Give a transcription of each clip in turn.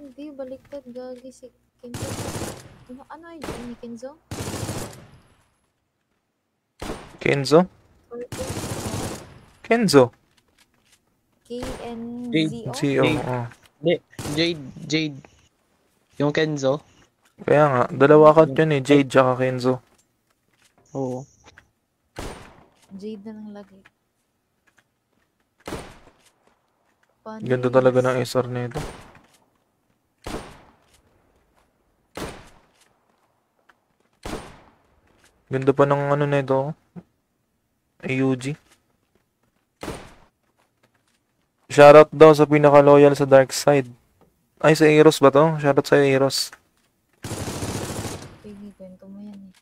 hindi. Baliktad. Gagi si Kenzo. Ano ID ni Kenzo? Kenzo? Or Kenzo? Jade. KNZO? CO, Jade. oo. Hindi. Jade. Yung Kenzo? Kaya nga, dalawa cut yun eh, Jade tsaka Kenzo. Oo. Jade na lang lagi. Ganda talaga ng SR nito. Ganda pa ng ano nito. AUG. Shoutout daw sa pinaka-loyal sa Dark Side. Ay, sa Eros ba to? Shoutout sa Eros. Pigi, kwento mo yan eh.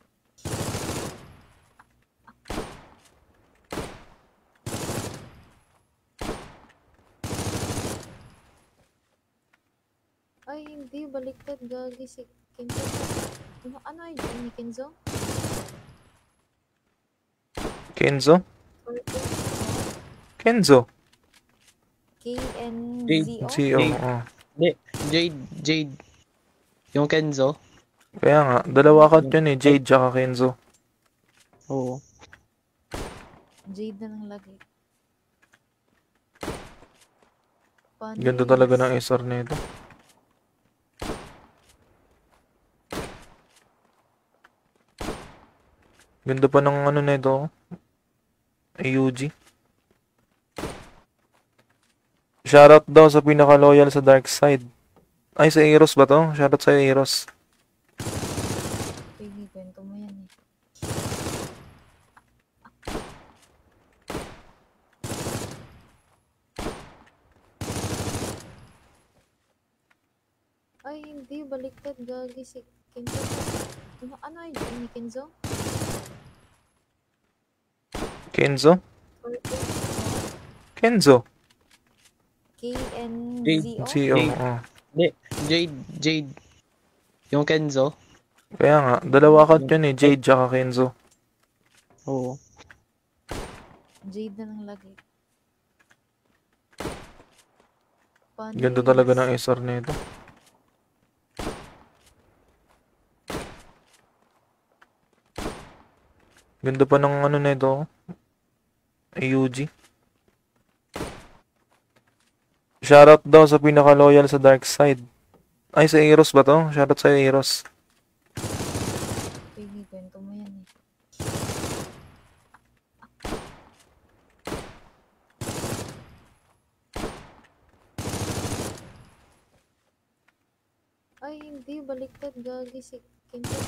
Ay, hindi. Baliktad. Gagi si Kenzo. Ano ID ni Kenzo? Kenzo? Or Kenzo? KNZO? CO, Jade. oo. Hindi. Jade. Yung Kenzo? Kaya nga, dalawa cut yun eh, Jade tsaka Kenzo. Oo. Jade na lang lagi. Ganda talaga ng SR nito. Ganda pa ng ano nito. AUG. Shoutout daw sa pinaka-loyal sa Dark Side. Ay, sa Eros ba to? Shoutout sa Eros. Pigi, kwento mo yan eh. Ay, hindi. Baliktad. Gagi si Kenzo. Ano ID ni Kenzo? Kenzo? Or Kenzo? KNZO? CO, oo. Hindi. Jade. Yung Kenzo? Kaya nga, dalawa cut yun eh, Jade tsaka Kenzo. Oo. Jade na lang lagi. Ganda talaga ng SR nito. Ganda pa ng ano nito. AUG. Shoutout daw sa pinaka-loyal sa Dark Side. Ay, sa Eros ba to? Shoutout sa Eros. Pigi, kwento mo yan eh. Ay, hindi. Baliktad. Gagi si Kenzo.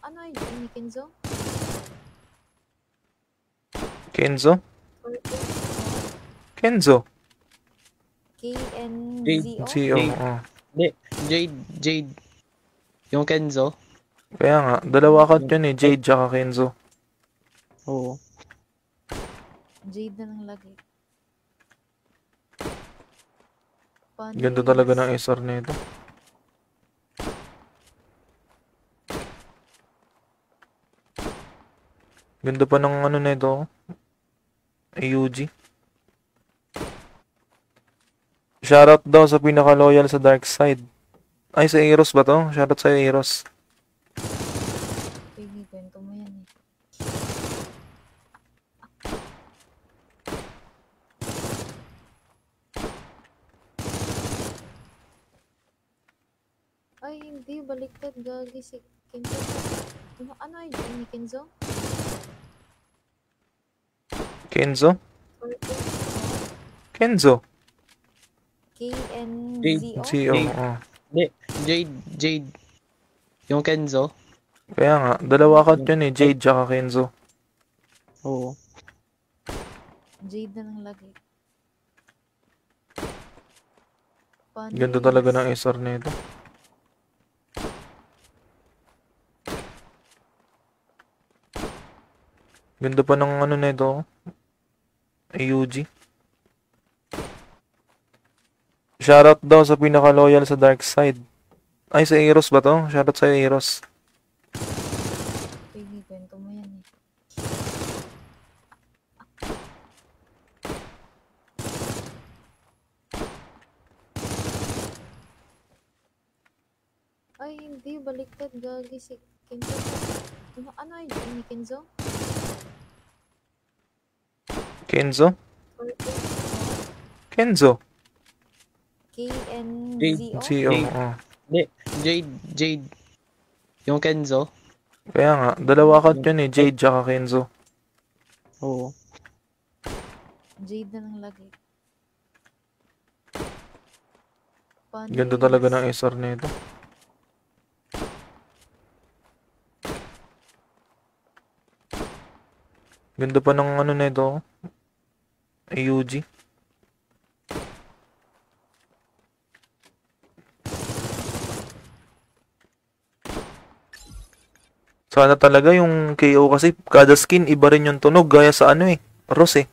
Ano ID ni Kenzo? Kenzo? Or Kenzo? KNZO? CO, oo. Hindi. Jade. Yung Kenzo? Kaya nga, dalawa cut yun eh, Jade tsaka Kenzo. Oo. Jade na lang lagi. Ganda talaga ng SR nito. Ganda pa ng ano nito. AUG. Shoutout daw sa pinaka-loyal sa Dark Side. Ay, sa Eros ba to? Shoutout sa Eros. Pigi, kwento mo yan eh. Ay, hindi. Baliktad. Gagi si Kenzo. Ano ID ni Kenzo? Kenzo? Or Kenzo? KNZO? CO, oo. Hindi. Jade. Yung Kenzo? Kaya nga, dalawa cut yun eh, Jade tsaka Kenzo. Oo. Jade na lang lagi. Ganda talaga ng SR nito. Ganda pa ng ano nito. AUG. Shoutout daw sa pinaka-loyal sa Dark Side. Ay, sa Eros ba to? Shoutout sa Eros. Pigi, kwento mo yan eh. Ay, hindi. Baliktad. Gagi si Kenzo. Ano ay dyan ni Kenzo? Kenzo? Or Kenzo. KNZO? Si, Jade. oo. Hindi, Jade. Yung Kenzo? Kaya nga, dalawa account yun eh, Jade tsaka Kenzo. Oo. Jade na lang lagi. Ganda talaga ng SR nito. Ganda pa ng ano nito. AUG. Sana talaga yung KO kasi kada skin iba rin yung tunog gaya sa ano eh. Ross eh.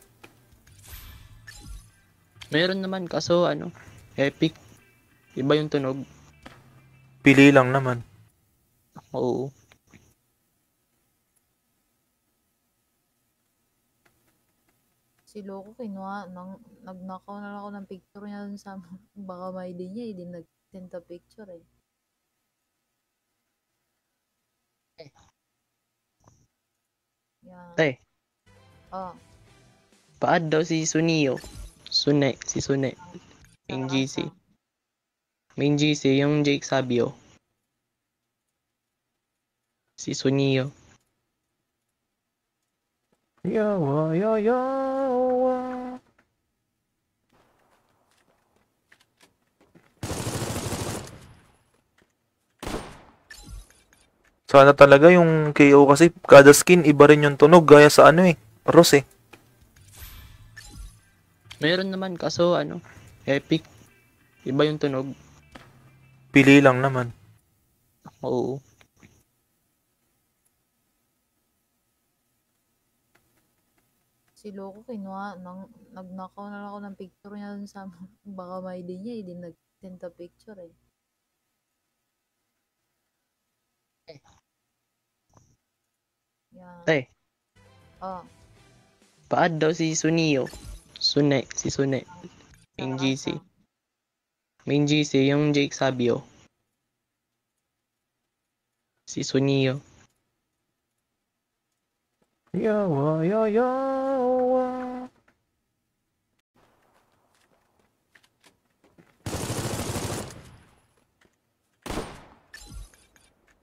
Meron naman kaso epic. Iba yung tunog. Pili lang naman. Oo. Si Loco kinuha, nagnakaw na lang ako ng picture niya dun sa baka may ID niya, hindi nag-send picture eh. Yan. Te, Oh, paad daw si Sunio. Si Sune. Main saka GC. asa. Main GC, yung Jake Sabio. Si Sunio. Yawa, yawa. Sana talaga yung KO kasi kada skin iba rin yung tunog gaya sa ano eh. Ross eh. Meron naman kaso epic. Iba yung tunog. Pili lang naman. Oo. Si Loco kinuha, nagnakaw na lang ako ng picture niya dun sa baka may ID niya, hindi nag-send picture eh. Yan. Te, Oh, paad daw si Sunio. Si Sune. Main saka GC. asa. Main GC, yung Jake Sabio. Si Sunio. Yawa, yawa.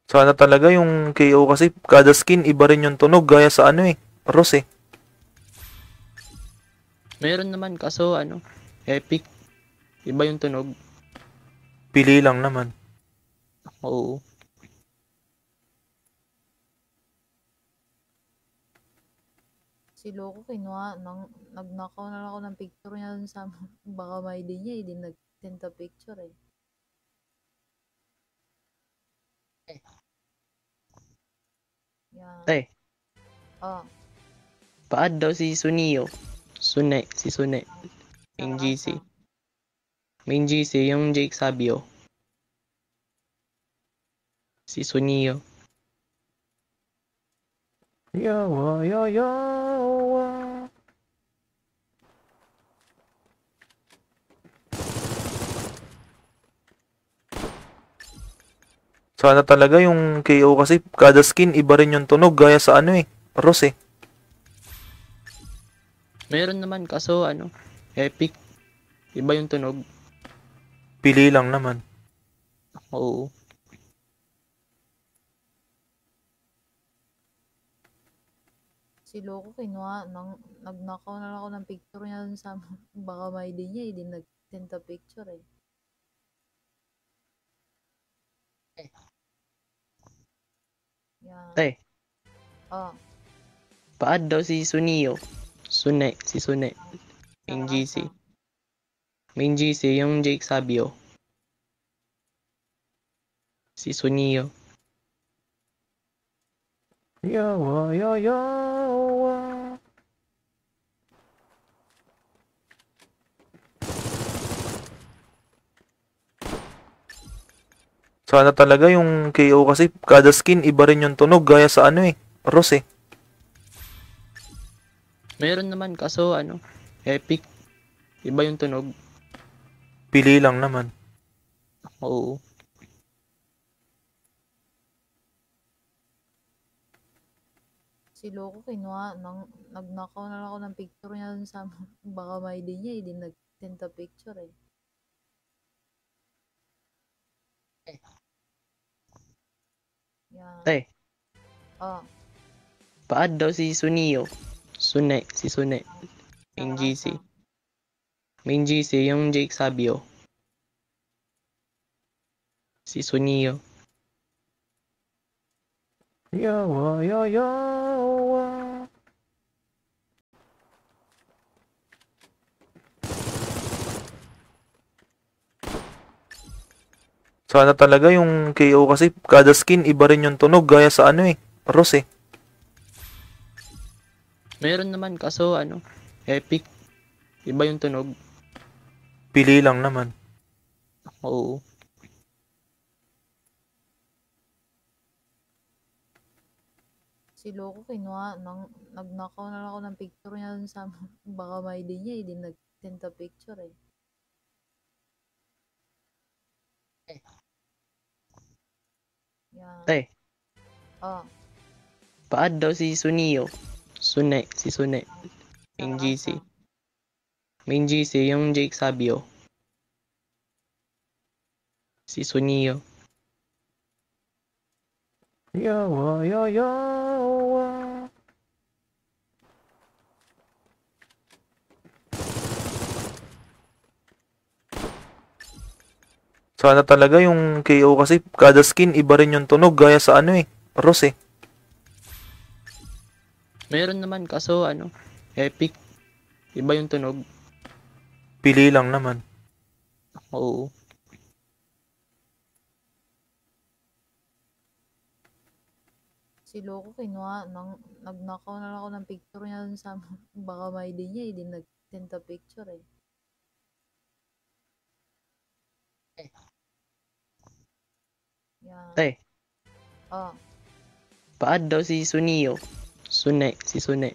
Sana talaga yung KO kasi kada skin iba rin yung tunog gaya sa ano eh. Ross eh. Meron naman kaso epic. Iba yung tunog. Pili lang naman. Oo. Si Loco kinuha, nagnakaw na lang ako ng picture niya dun sa baka may ID niya, hindi nag-send picture eh. Yan. Te, Oh, paad daw si Sunio. Si Sune. Main saka GC. asa. Main GC, yung Jake Sabio. Si Sunio. Yawa, yawa. Sana talaga yung KO kasi kada skin iba rin yung tunog gaya sa ano eh. Ross eh. Meron naman kaso epic. Iba yung tunog. Pili lang naman. Oo. Si Loco kinuha, nagnakaw na lang ako ng picture niya dun sa baka may ID niya, hindi nag-send picture eh. Yan. Te, Oh, paad daw si Sunio. Si Sune. Main saka GC. asa. Main GC, yung Jake Sabio. Si Sunio. Yawa, yawa. Sana talaga yung KO kasi kada skin iba rin yung tunog gaya sa ano eh. Ross eh. Meron naman kaso epic. Iba yung tunog. Pili lang naman. Oo. Si Loco kinuha, nagnakaw na lang ako ng picture niya dun sa baka may ID niya, hindi nag-send the picture eh. Yan. Tay, Oh, paad daw si Sunio. Sune, si Sune. Main saka GC. sa- Main GC, yung Jake Sabio. Si Sunio. Yawa, yawa. Sana talaga yung KO kasi kada skin iba rin yung tunog gaya sa ano eh. Ross eh. Meron naman kaso epic. Iba yung tunog. Pili lang naman. Oo. si Loco kinuha, nagnakaw na lang ako ng picture niya dun sa baka may ID niya, hindi nag-send the picture eh. Yan. Tay, Oh, paad daw si Sunio. Sune, si Sune. Main saka GC. sa- Main GC, yung Jake Sabio. Si Sunio. Yawa, yawa. Sana talaga yung KO kasi kada skin iba rin yung tunog gaya sa ano eh. Ross eh. Meron naman kaso epic. Iba yung tunog. Pili lang naman. Oo. si Loco kinuha, nagnakaw na lang ako ng picture niya dun sa baka may ID niya, hindi nag-send the picture eh. Yan. Tay, Oh, paad daw si Sunio. Sune, si Sune.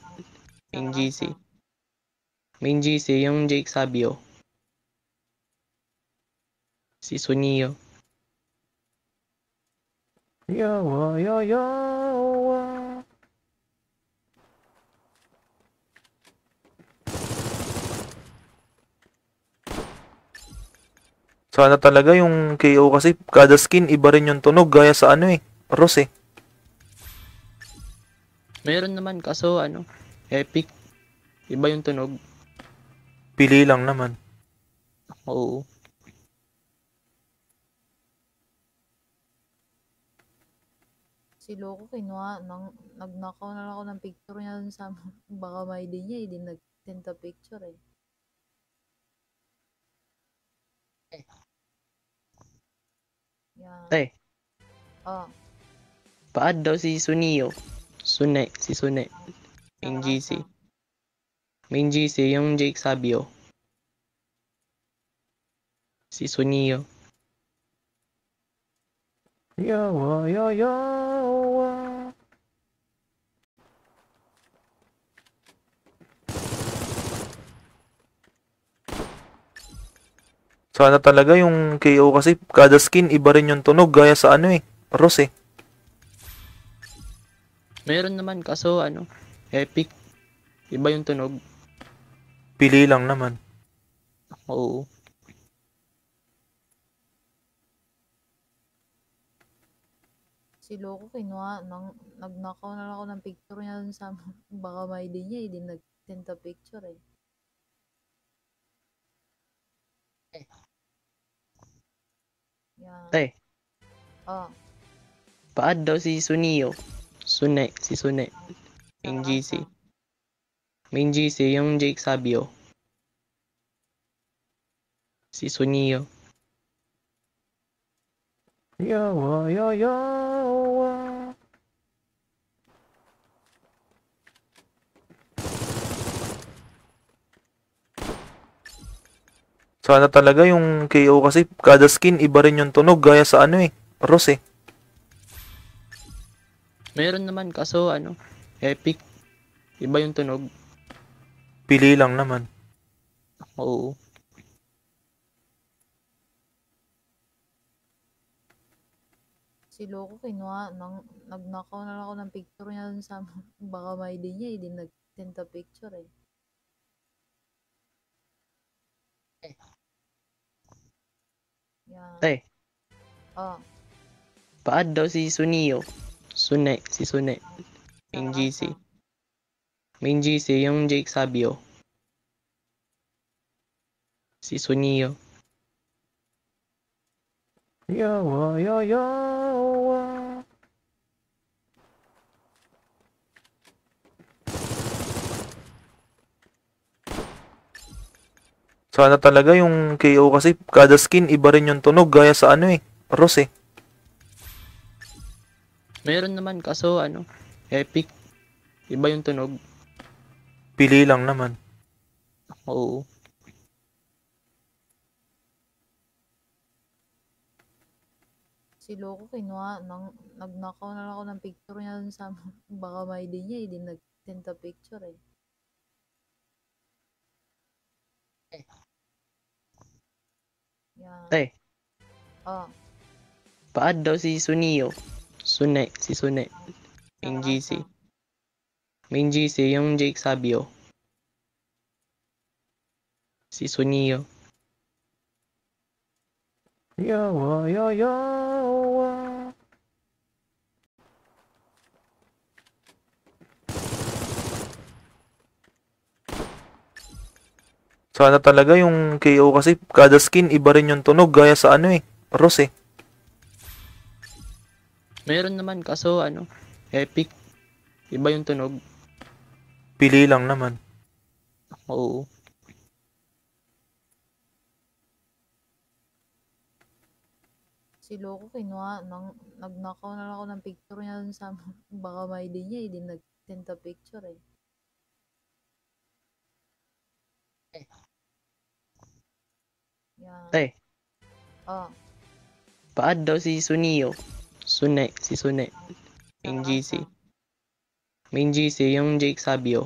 Main saka GC. sa- Main GC, yung Jake Sabio. Si Sunio. Yawa, yawa. Sana talaga yung KO kasi kada skin iba rin yung tunog gaya sa ano eh. Ross eh. Meron naman kaso epic. Iba yung tunog. Pili lang naman. Oo. si Loco kinuha, nagnakaw na lang ako ng picture niya dun sa baka may ID niya, hindi nag-send the picture eh. Yan. Tay, Oh, paad daw si Sunio. Sune, si Sune. Main saka GC. sa- Main GC, yung Jake Sabio. Si Sunio. Yawa, yawa. Sana talaga yung KO kasi kada skin iba rin yung tunog gaya sa ano eh. Ross eh. Meron naman kaso epic. Iba yung tunog. Pili lang naman. Oo. si Loco kinuha, nagnakaw na lang ako ng picture niya dun sa baka may ID niya, hindi nag-send the picture eh. Yan. Tay, Oh, paad daw si Sunio. Sune, si Sune. Main saka GC. sa- Main GC, yung Jake Sabio. Si Sunio. Yawa, yawa. Sana talaga yung KO kasi kada skin iba rin yung tunog gaya sa ano eh. Ross eh. Meron naman kaso epic. Iba yung tunog. Pili lang naman. Oo. si Si Loco kinuha, nagnakaw na lang ako ng picture niya dun sa baka may ID niya, hindi nag-send the picture eh. Yan. Tay, Oh, paad daw si Sunio. Si Sune. Main GC. asa. Main GC, yung Jake Sabio. Si Sunio. Yawa, yawa. Sana talaga yung KO kasi kada skin iba rin yung tunog gaya sa ano eh. Ross eh. Meron naman kaso epic. Iba yung tunog. Pili lang naman. Oo. Si Loco kinuha, nagnakaw na lang ako ng picture niya dun sa baka may ID niya, hindi nag-send the picture eh. Yan. Tay, Oh, paad daw si Sunio. Si Sune. Main GC. asa. Main GC, yung Jake Sabio. Si Sunio. Yawa, yawa. Sana talaga yung KO kasi kada skin iba rin yung tunog gaya sa ano eh. Ross eh. Meron naman kaso epic. Iba yung tunog. Pili lang naman. Oo. Si Loco kinuha, nagnakaw na lang ako ng picture niya dun sa baka may ID niya, hindi nag-send the picture eh. Yan. Tay, Oh, paad daw si Sunio. Si Sune. Main GC. asa. Main GC, yung Jake Sabio.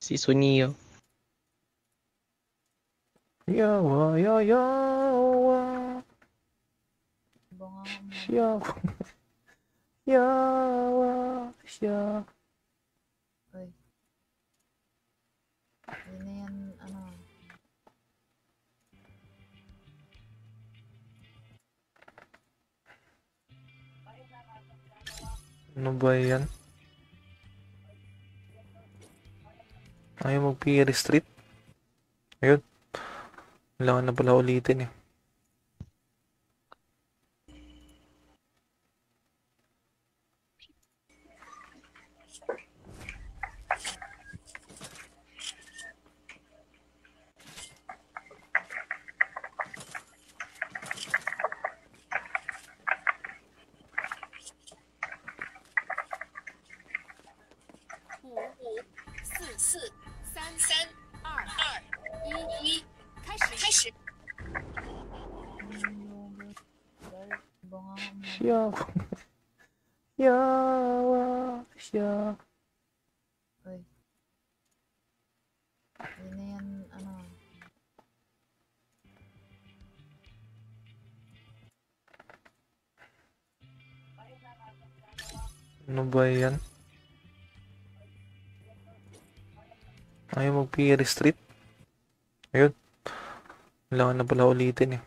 Si Sunio. Yawa, yawa. Iba nga mo. Yawa. Yawa. Siya. Uy. Hindi na yan, Ano ba yan? Ayaw mag-Pierre Street. Ayun. Kailangan na pala ulitin eh. iba nga mo. Yawa. Yawa. Siya. Uy. Hindi na yan, Ano ba yan? Ayaw mag-Pierre Street. Ayun. Kailangan na pala ulitin eh.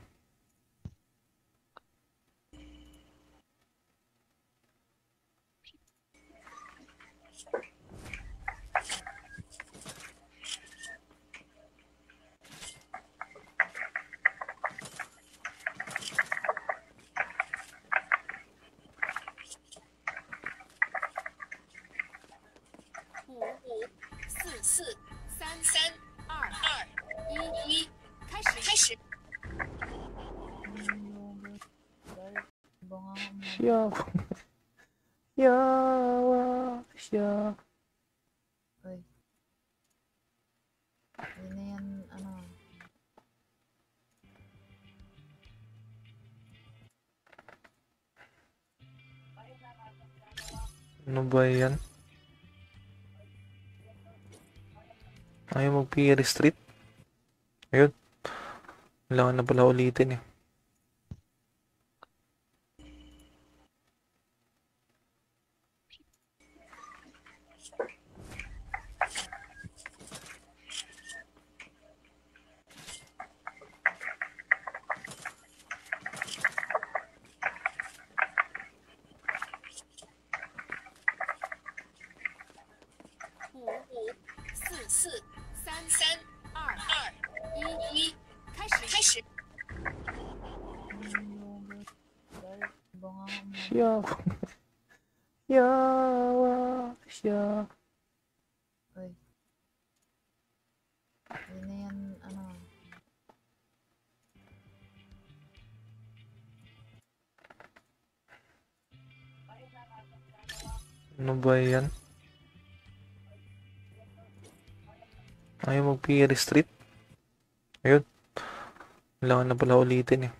iba nga mo. Yawa. Yawa. Siya. Uy. Hindi na yan, Ano ba yan? Ayaw mag-Pierre Street. Ayun. Kailangan na pala ulitin eh. Baka mo. Siya. Yawa siya. Uy. Yun na yan, ano. Ano ba yan? Ayaw mag-Pierre Street. Ayun. Kailangan na pala ulitin eh.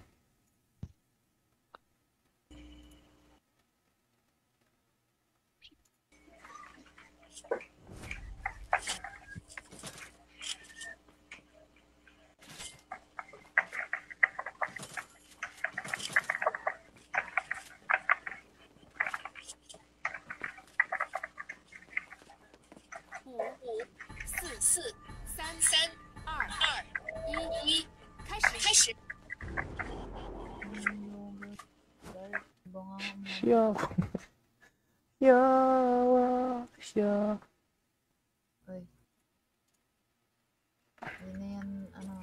Baka mo. Siya. Yawa siya. Uy. Yun na yan, ano.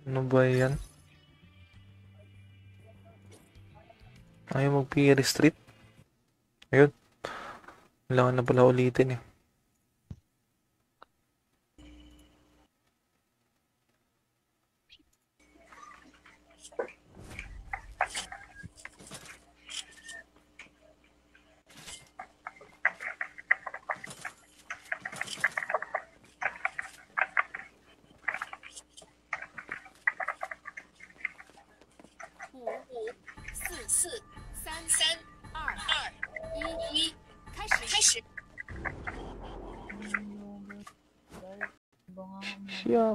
Ano ba yan? Ayaw mag-Pierre Street. Ayun. Kailangan na pala ulitin eh. Baka mo. Siya.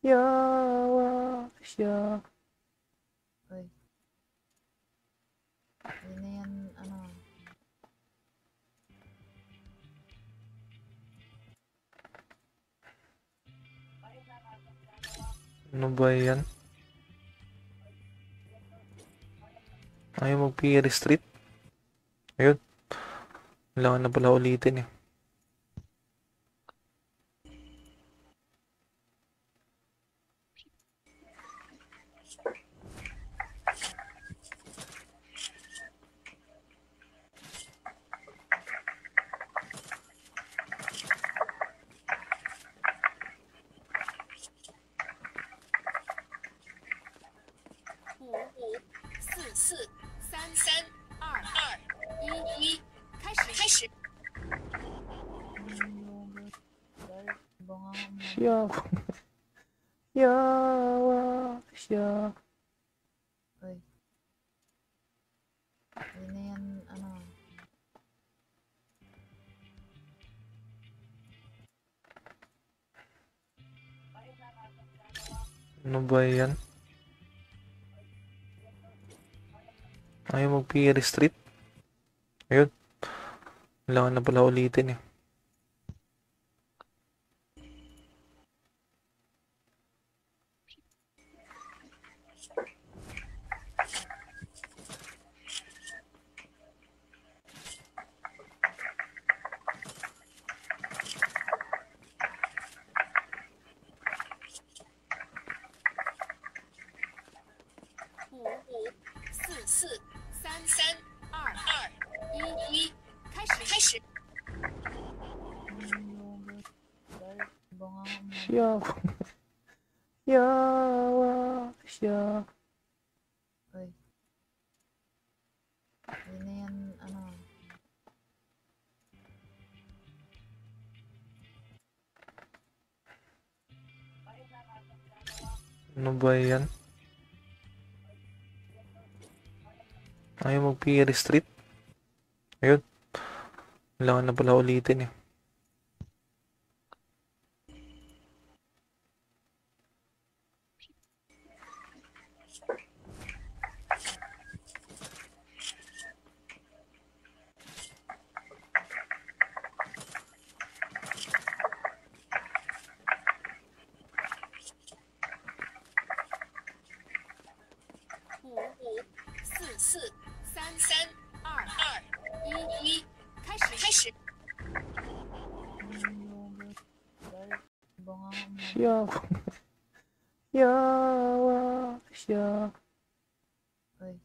Yawa siya. Uy. Yun na yan, ano. Ano ba yan? Ayaw mag-Pierre Street. Ayun. Kailangan na pala ulitin eh. Baka mo. Siya. Yawa siya. Uy. Yun na yan, ano. Ano ba yan? Ayaw mag-Pierre Street. Ayun. Kailangan na pala ulitin eh. Baka mo. Siya. Yawa siya. Uy. Yun na yan, ano. Ano ba yan? Ayaw mag-Pierre Street. Ayun. Kailangan na pala ulitin eh. Bunga mo. Siya. Yawa siya. Uy.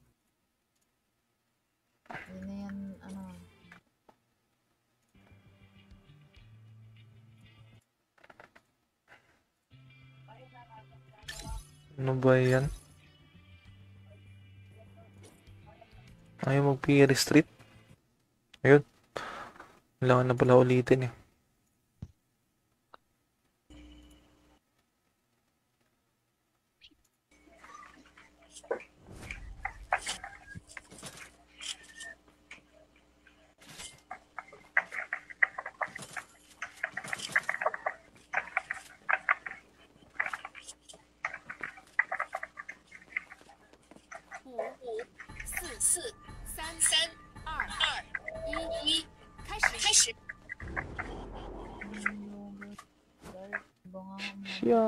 Hindi na yan, ano. Ano ba yan? Ayaw mag-Pierre Street. Ayun. Kailangan na pala ulitin eh. Bunga mo. Siya.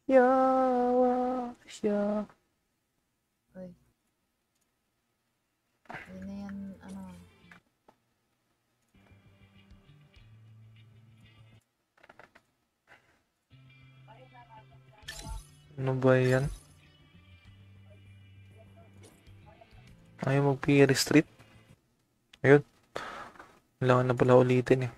Yawa siya. Uy. Hindi na yan, ano. Ano ba yan? Ayaw mag-Pierre Street. Ayun. Kailangan na pala ulitin eh.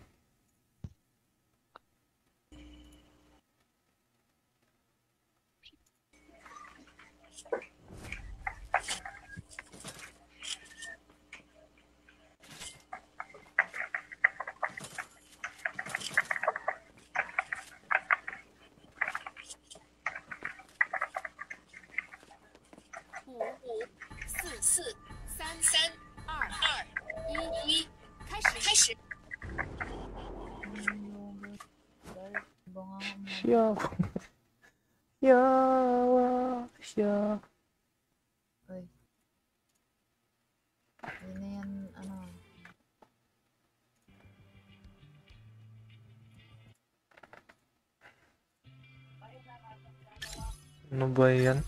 Bunga mo. Siya. Yawa siya. Uy. Hindi na yan, ano. Ano ba yan?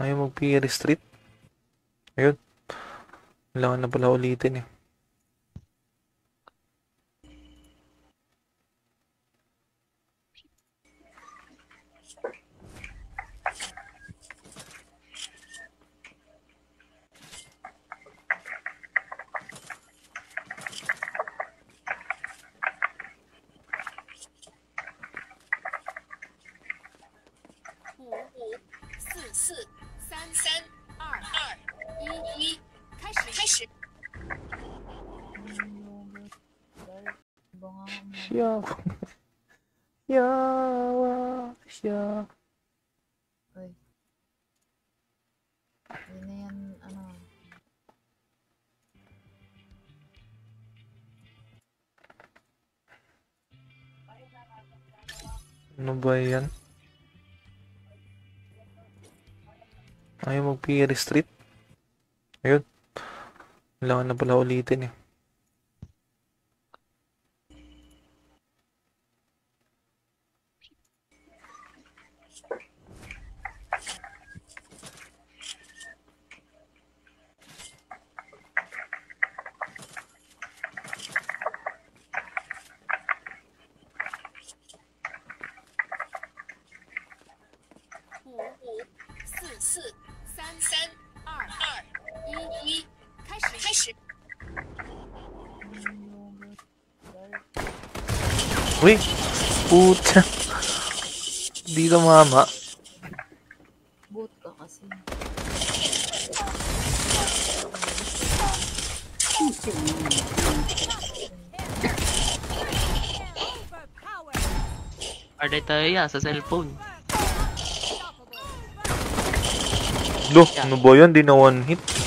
Ayaw mag-Pierre Street. Ayun. Kailangan na pala ulitin eh. Bunga mo. Siya. Yawa siya. Uy. Hindi na yan, ano. Ano ba yan? Ayaw mag-Pierre Street. Ayun. Kailangan na pala ulitin eh. Uy! Puta! Di tumama. Boot ka kasi. Parday tayo ya sa cellphone. Lo, ano ba yan? Di na one hit.